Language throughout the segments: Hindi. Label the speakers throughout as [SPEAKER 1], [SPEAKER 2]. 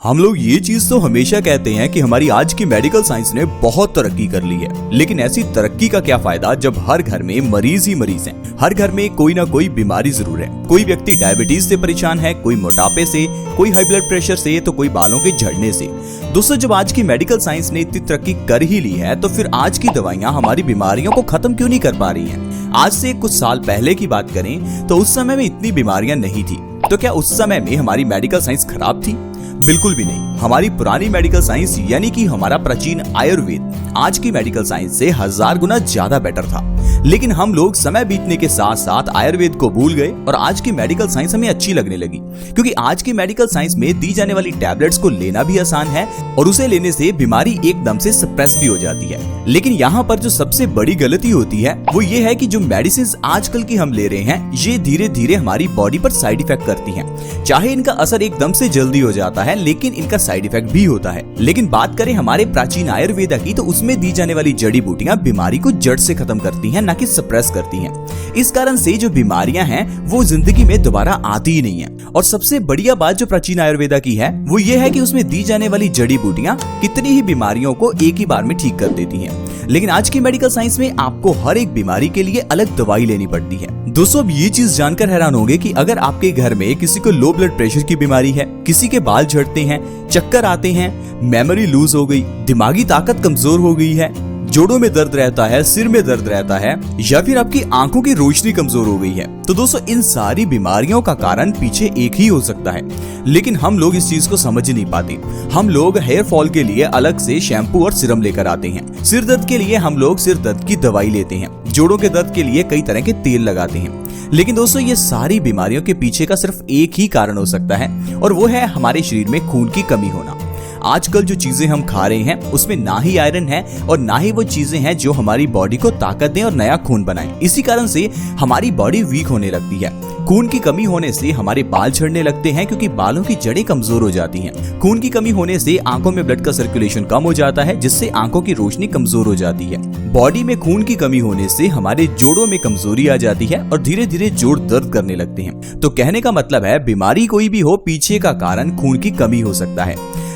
[SPEAKER 1] हम लोग ये चीज तो हमेशा कहते हैं कि हमारी आज की मेडिकल साइंस ने बहुत तरक्की कर ली है, लेकिन ऐसी तरक्की का क्या फायदा जब हर घर में मरीज ही मरीज हैं। हर घर में कोई ना कोई बीमारी जरूर है। कोई व्यक्ति डायबिटीज से परेशान है, कोई मोटापे से, कोई हाई ब्लड प्रेशर से, तो कोई बालों के झड़ने से। दोस्तों, जब आज की मेडिकल साइंस ने इतनी तरक्की कर ही ली है, तो फिर आज की दवाइयां हमारी बीमारियों को खत्म क्यों नहीं कर पा रही हैं? आज से कुछ साल पहले की बात करें तो उस समय में इतनी बीमारियां नहीं थी। तो क्या उस समय में हमारी मेडिकल साइंस खराब थी? बिल्कुल भी नहीं। हमारी पुरानी मेडिकल साइंस यानी कि हमारा प्राचीन आयुर्वेद आज की मेडिकल साइंस से 1000 गुना ज्यादा बेटर था। लेकिन हम लोग समय बीतने के साथ साथ आयुर्वेद को भूल गए और आज की मेडिकल साइंस हमें अच्छी लगने लगी, क्योंकि आज की मेडिकल साइंस में दी जाने वाली टैबलेट्स को लेना भी आसान है और उसे लेने से बीमारी एकदम से सप्रेस भी हो जाती है। लेकिन यहाँ पर जो सबसे बड़ी गलती होती है वो ये है कि जो मेडिसिन आजकल की हम ले रहे हैं, ये धीरे धीरे हमारी बॉडी पर साइड इफेक्ट करती हैं। चाहे इनका असर एकदम से जल्दी हो जाता है, लेकिन इनका साइड इफेक्ट भी होता है। लेकिन बात करें हमारे प्राचीन आयुर्वेद की, तो उसमें दी जाने वाली जड़ी बूटियां बीमारी को जड़ से खत्म करती हैं, ना कि सप्रेस करती हैं। इस कारण से जो बीमारियां हैं वो जिंदगी में दोबारा आती ही नहीं है। और सबसे बढ़िया बात जो प्राचीन आयुर्वेद की है वो ये है कि उसमें दी जाने वाली जड़ी बूटियां कितनी ही बीमारियों को एक ही बार में ठीक कर देती हैं। लेकिन आज की मेडिकल साइंस में आपको हर एक बीमारी के लिए अलग दवाई लेनी पड़ती है। दोस्तों, अब ये चीज जानकर हैरान होंगे कि अगर आपके घर में किसी को लो ब्लड प्रेशर की बीमारी है, किसी के बाल झड़ते हैं, चक्कर आते हैं, मेमोरी लूज हो गई, दिमागी ताकत कमजोर हो गई है, जोड़ों में दर्द रहता है, सिर में दर्द रहता है, या फिर आपकी आंखों की रोशनी कमजोर हो गई है, तो दोस्तों इन सारी बीमारियों का कारण पीछे एक ही हो सकता है। लेकिन हम लोग इस चीज को समझ नहीं पाते। हम लोग हेयर फॉल के लिए अलग से शैम्पू और सीरम लेकर आते हैं, सिर दर्द के लिए हम लोग सिर दर्द की दवाई लेते हैं, जोड़ों के दर्द के लिए कई तरह के तेल लगाते हैं। लेकिन दोस्तों, ये सारी बीमारियों के पीछे का सिर्फ एक ही कारण हो सकता है, और वो है हमारे शरीर में खून की कमी होना। आजकल जो चीजें हम खा रहे हैं उसमें ना ही आयरन है और ना ही वो चीजें हैं जो हमारी बॉडी को ताकत दें और नया खून बनाएं। इसी कारण से हमारी बॉडी वीक होने लगती है। खून की कमी होने से हमारे बाल झड़ने लगते हैं, क्योंकि बालों की जड़ें कमजोर हो जाती हैं। खून की कमी होने से आंखों में ब्लड का सर्कुलेशन कम हो जाता है, जिससे आंखों की रोशनी कमजोर हो जाती है। बॉडी में खून की कमी होने से हमारे जोड़ों में कमजोरी आ जाती है और धीरे धीरे जोड़ दर्द करने लगते हैं। तो कहने का मतलब है, बीमारी कोई भी हो, पीछे का कारण खून की कमी हो सकता है।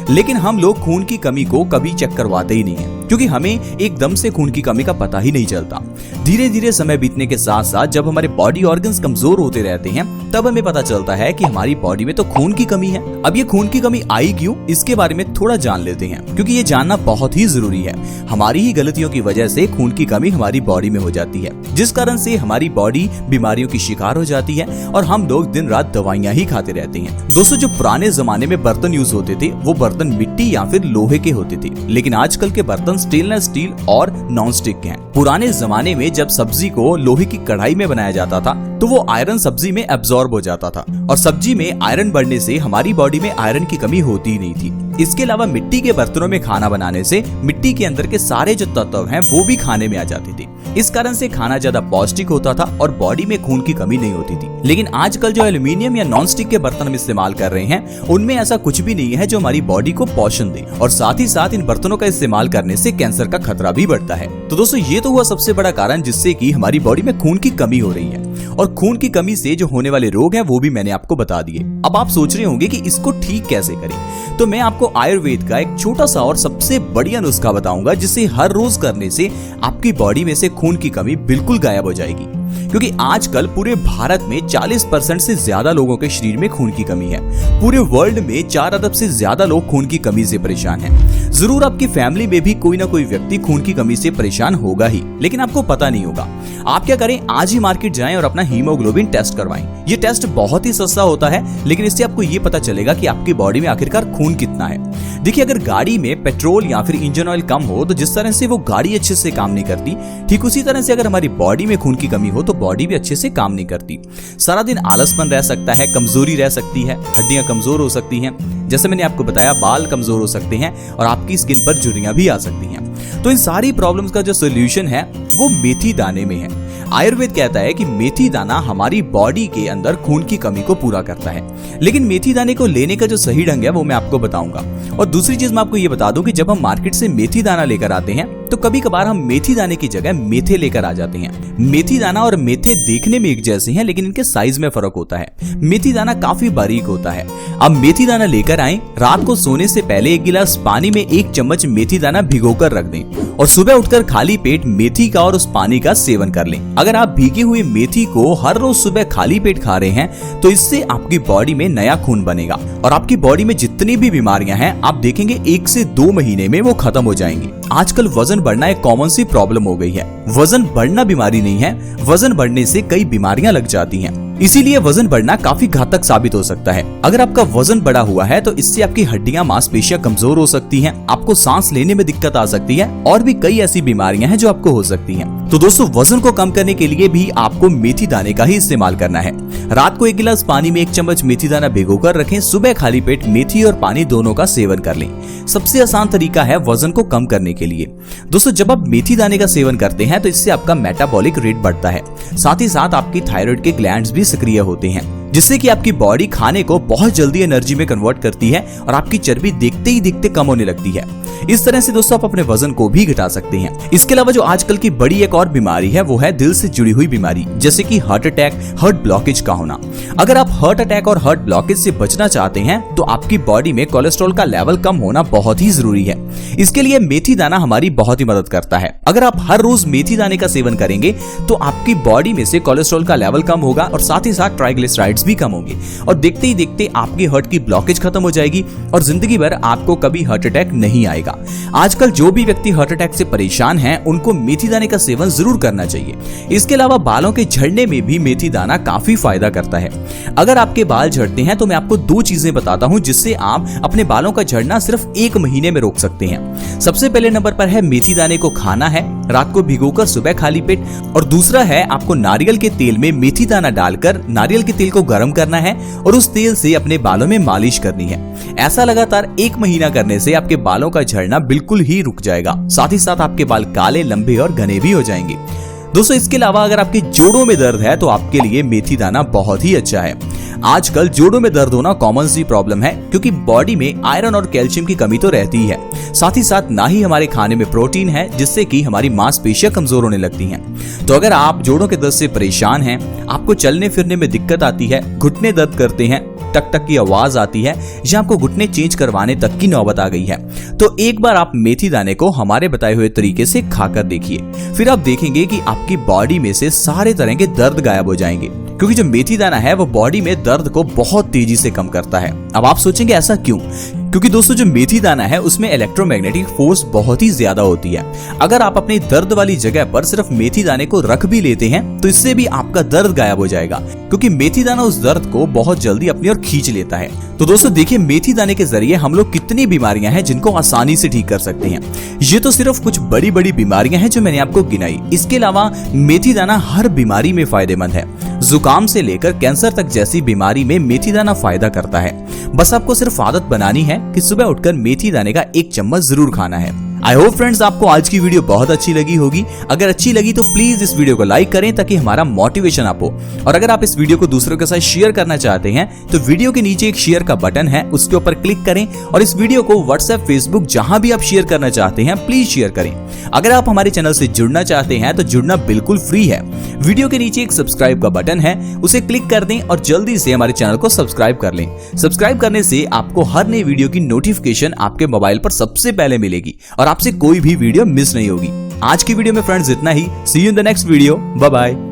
[SPEAKER 1] लेकिन हम लोग खून की कमी को कभी चेक करवाते ही नहीं है, क्योंकि हमें एकदम से खून की कमी का पता ही नहीं चलता। धीरे धीरे समय बीतने के साथ साथ जब हमारे बॉडी ऑर्गन्स कमजोर होते रहते हैं, तब हमें पता चलता है कि हमारी बॉडी में तो खून की कमी है। अब ये खून की कमी आई क्यों, इसके बारे में थोड़ा जान लेते हैं, क्योंकि ये जानना बहुत ही जरूरी है। हमारी ही गलतियों की वजह से खून की कमी हमारी बॉडी में हो जाती है, जिस कारण से हमारी बॉडी बीमारियों की शिकार हो जाती है और हम लोग दिन रात दवाइयां ही खाते रहते हैं। दोस्तों, जो पुराने जमाने में बर्तन यूज होते थे वो बर्तन मिट्टी या फिर लोहे के होते थे, लेकिन आजकल के बर्तन स्टेनलेस स्टील और नॉन स्टिक हैं। पुराने जमाने में जब सब्जी को लोहे की कढ़ाई में बनाया जाता था, तो वो आयरन सब्जी में एब्जॉर्ब हो जाता था, और सब्जी में आयरन बढ़ने से हमारी बॉडी में आयरन की कमी होती ही नहीं थी। इसके अलावा मिट्टी के बर्तनों में खाना बनाने से मिट्टी के अंदर के सारे जो तत्व हैं वो भी खाने में आ जाते थे। इस कारण से खाना ज्यादा पौष्टिक होता था और बॉडी में खून की कमी नहीं होती थी। लेकिन आजकल जो एल्यूमिनियम या नॉन स्टिक के बर्तन हम इस्तेमाल कर रहे हैं, उनमें ऐसा कुछ भी नहीं है जो हमारी बॉडी को पोषण दे, और साथ ही साथ इन बर्तनों का इस्तेमाल करने से कैंसर का खतरा भी बढ़ता है। तो दोस्तों, ये तो हुआ सबसे बड़ा कारण जिससे कि हमारी बॉडी में खून की कमी हो रही है, और खून की कमी से जो होने वाले रोग हैं वो भी मैंने आपको बता दिए। अब आप सोच रहे होंगे कि इसको ठीक कैसे करें, तो मैं आपको आयुर्वेद का एक छोटा सा और सबसे बढ़िया नुस्खा बताऊंगा, जिसे हर रोज करने से आपकी बॉडी में से खून की कमी बिल्कुल गायब हो जाएगी। क्योंकि आजकल पूरे भारत में 40% से ज्यादा लोगों के शरीर में खून की कमी है। पूरे वर्ल्ड में 4 अरब से ज्यादा लोग खून की कमी से परेशान हैं। जरूर आपकी फैमिली में भी कोई ना कोई व्यक्ति खून की कमी से परेशान होगा ही, लेकिन आपको पता नहीं होगा। आप क्या करें, आज ही मार्केट जाएं और अपना हीमोग्लोबिन टेस्ट करवाएं। ये टेस्ट बहुत ही सस्ता होता है, लेकिन इससे आपको ये पता चलेगा कि आपकी बॉडी में आखिरकार खून कितना है। देखिए, अगर गाड़ी में पेट्रोल या फिर इंजन ऑयल कम हो तो जिस तरह से वो गाड़ी अच्छे से काम नहीं करती, ठीक उसी तरह से अगर हमारी बॉडी में खून की कमी हो तो बॉडी भी अच्छे से काम नहीं करती। सारा दिन आलसपन रह सकता है, कमजोरी रह सकती है, हड्डियां कमजोर हो सकती हैं, जैसे मैंने आपको बताया बाल कमजोर हो सकते हैं, और आपकी स्किन पर झुर्रियां भी आ सकती हैं। तो इन सारी प्रॉब्लम्स का जो सोल्यूशन है वो मेथी दाने में है। आयुर्वेद कहता है कि मेथी दाना हमारी बॉडी के अंदर खून की कमी को पूरा करता है। लेकिन मेथी दाने को लेने का जो सही ढंग है वो मैं आपको बताऊंगा। और दूसरी चीज मैं आपको ये बता दूं कि जब हम मार्केट से मेथी दाना लेकर आते हैं तो कभी कभार हम मेथी दाने की जगह मेथे लेकर आ जाते हैं। मेथी दाना और मेथे देखने में एक जैसे हैं, लेकिन इनके साइज में फर्क होता है। मेथी दाना काफी बारीक होता है। अब मेथी दाना लेकर आए, रात को सोने से पहले 1 गिलास पानी में 1 चम्मच मेथी दाना भिगोकर रख दें और सुबह उठकर खाली पेट मेथी का और उस पानी का सेवन कर लें। अगर आप भीगी हुई मेथी को हर रोज सुबह खाली पेट खा रहे हैं तो इससे आपकी बॉडी में नया खून बनेगा और आपकी बॉडी में जितनी भी बीमारियां हैं आप देखेंगे 1 से 2 महीने में वो खत्म हो जाएंगी। आजकल वजन बढ़ना एक कॉमन सी प्रॉब्लम हो गई है। वजन बढ़ना बीमारी नहीं है, वजन बढ़ने से कई बीमारियां लग जाती हैं। इसीलिए वजन बढ़ना काफी घातक साबित हो सकता है। अगर आपका वजन बढ़ा हुआ है तो इससे आपकी हड्डियां मांसपेशियां कमजोर हो सकती हैं, आपको सांस लेने में दिक्कत आ सकती है और भी कई ऐसी बीमारियां हैं जो आपको हो सकती हैं। तो दोस्तों, वजन को कम करने के लिए भी आपको मेथी दाने का ही इस्तेमाल करना है। रात को 1 गिलास पानी में 1 चम्मच मेथी दाना भिगोकर रखें, सुबह खाली पेट मेथी और पानी दोनों का सेवन कर लें। सबसे आसान तरीका है वजन को कम करने के लिए। दोस्तों, जब आप मेथी दाने का सेवन करते हैं तो इससे आपका मेटाबॉलिक रेट बढ़ता है, साथ ही साथ आपकी थायराइड के ग्लैंड्स भी सक्रिय होते हैं, जिससे कि आपकी बॉडी खाने को बहुत जल्दी एनर्जी में कन्वर्ट करती है और आपकी चर्बी देखते ही देखते कम होने लगती है। इस तरह से दोस्तों आप अपने वजन को भी घटा सकते हैं। इसके अलावा जो आजकल की बड़ी एक और बीमारी है वो है दिल से जुड़ी हुई बीमारी, जैसे कि हार्ट अटैक, हार्ट ब्लॉकेज का होना। अगर आप हार्ट अटैक और हार्ट ब्लॉकेज से बचना चाहते हैं तो आपकी बॉडी में कोलेस्ट्रॉल का लेवल कम होना बहुत ही जरूरी है। इसके लिए मेथी दाना हमारी बहुत ही मदद करता है। अगर आप हर रोज मेथी दाने का सेवन करेंगे तो आपकी बॉडी में से कोलेस्ट्रॉल का लेवल कम होगा और साथ ही साथ ट्राइग्लिसराइड्स भी कम होंगे और देखते ही देखते आपकी हार्ट की ब्लॉकेज खत्म हो जाएगी और जिंदगी भर आपको कभी हार्ट अटैक नहीं आएगा। आजकल जो भी व्यक्ति हार्ट अटैक से परेशान हैं, उनको मेथी दाने का सेवन जरूर करना चाहिए। इसके अलावा बालों के झड़ने में भी मेथी दाना काफी फायदा करता है। अगर आपके बाल झड़ते हैं तो मैं आपको 2 चीजें बताता हूं जिससे आप अपने बालों का झड़ना सिर्फ 1 महीने में रोक सकते हैं। सबसे पहले नंबर पर है मेथी दाने को खाना है, रात को भिगोकर सुबह खाली पेट, और दूसरा है आपको नारियल के तेल में मेथी दाना डालकर नारियल के तेल को गर्म करना है और उस तेल से अपने बालों में मालिश करनी है। ऐसा लगातार 1 महीना करने से आपके बालों का झड़ना बिल्कुल ही रुक जाएगा। साथ ही साथ आपके बाल काले, लंबे और घने भी हो जाएंगे। दोस्तों, इसके अलावा अगर आपके जोड़ों में दर्द है तो आपके लिए मेथी दाना बहुत ही अच्छा है। आजकल जोड़ों में दर्द होना कॉमन सी प्रॉब्लम है क्योंकि बॉडी में आयरन और कैल्शियम की कमी तो रहती ही है, साथ ही साथ ना ही हमारे खाने में प्रोटीन है, जिससे कि हमारी मांसपेशियां कमजोर होने लगती हैं। तो अगर आप जोड़ों के दर्द से परेशान हैं, आपको चलने फिरने में दिक्कत आती है, घुटने दर्द करते हैं, टक टक की आवाज आती है या आपको घुटने चेंज करवाने तक की नौबत आ गई है, तो एक बार आप मेथी दाने को हमारे बताए हुए तरीके से खाकर देखिए। फिर आप देखेंगे कि आपकी बॉडी में से सारे तरह के दर्द गायब हो जाएंगे, क्योंकि जो मेथी दाना है वो बॉडी में दर्द को बहुत तेजी से कम करता है। अब आप सोचेंगे ऐसा क्यों? क्योंकि दोस्तों, जो मेथी दाना है उसमें इलेक्ट्रोमैग्नेटिक फोर्स बहुत ही ज्यादा होती है। अगर आप अपनी दर्द वाली जगह पर सिर्फ मेथी दाने को रख भी लेते हैं तो इससे भी आपका दर्द गायब हो जाएगा, क्योंकि मेथी दाना उस दर्द को बहुत जल्दी अपनी ओर खींच लेता है। तो दोस्तों देखिए, मेथी दाने के जरिए हम लोग कितनी बीमारियां हैं जिनको आसानी से ठीक कर सकते हैं। ये तो सिर्फ कुछ बड़ी बड़ी बीमारियां हैं जो मैंने आपको गिनाई। इसके अलावा मेथी दाना हर बीमारी में फायदेमंद है। जुकाम से लेकर कैंसर तक जैसी बीमारी में मेथी दाना फायदा करता है। बस आपको सिर्फ आदत बनानी है कि सुबह उठकर मेथी दाने का 1 चम्मच जरूर खाना है। आई होप फ्रेंड्स आपको आज की वीडियो बहुत अच्छी लगी होगी। अगर अच्छी लगी तो प्लीज इस वीडियो को लाइक करें ताकि हमारा मोटिवेशन अप हो। और अगर आप इस वीडियो को दूसरों के साथ शेयर करना चाहते हैं तो वीडियो के नीचे एक शेयर का बटन है, उसके ऊपर क्लिक करें और इस वीडियो को व्हाट्सएप, फेसबुक जहां भी आप शेयर करना चाहते हैं प्लीज शेयर करें। अगर आप हमारे चैनल से जुड़ना चाहते हैं तो जुड़ना बिल्कुल फ्री है। वीडियो के नीचे एक सब्सक्राइब का बटन है, उसे क्लिक कर दें और जल्दी से हमारे चैनल को सब्सक्राइब कर लें। सब्सक्राइब करने से आपको हर नई वीडियो की नोटिफिकेशन आपके मोबाइल पर सबसे पहले मिलेगी और आपसे कोई भी वीडियो मिस नहीं होगी। आज की वीडियो में फ्रेंड्स इतना ही। See you in the next video. Bye bye.